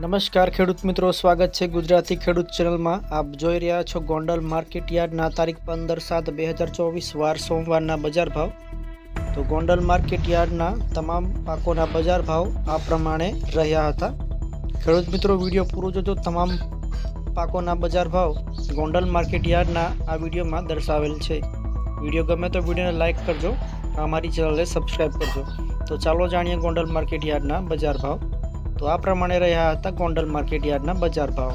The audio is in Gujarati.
નમસ્કાર ખેડૂત મિત્રો, સ્વાગત છે ગુજરાતી ખેડૂત ચેનલમાં। આપ જોઈ રહ્યા છો ગોંડલ માર્કેટ યાર્ડના તારીખ 15/7/2024 વાર સોમવારના બજાર ભાવ। તો ગોંડલ માર્કેટ યાર્ડના તમામ પાકોના બજાર ભાવ આ પ્રમાણે રહ્યા હતા। ખેડૂત મિત્રો, વિડીયો પૂરો જોજો। તમામ પાકોના બજાર ભાવ ગોંડલ માર્કેટ યાર્ડના આ વિડીયોમાં દર્શાવેલ છે। વિડીયો ગમે તો વિડીયોને લાઇક કરજો, અમારી ચેનલને સબસ્ક્રાઈબ કરજો। તો ચાલો જાણીએ ગોંડલ માર્કેટ યાર્ડના બજાર ભાવ। તો આ પ્રમાણે રહ્યા હતા ગોંડલ માર્કેટ યાર્ડના બજાર ભાવ।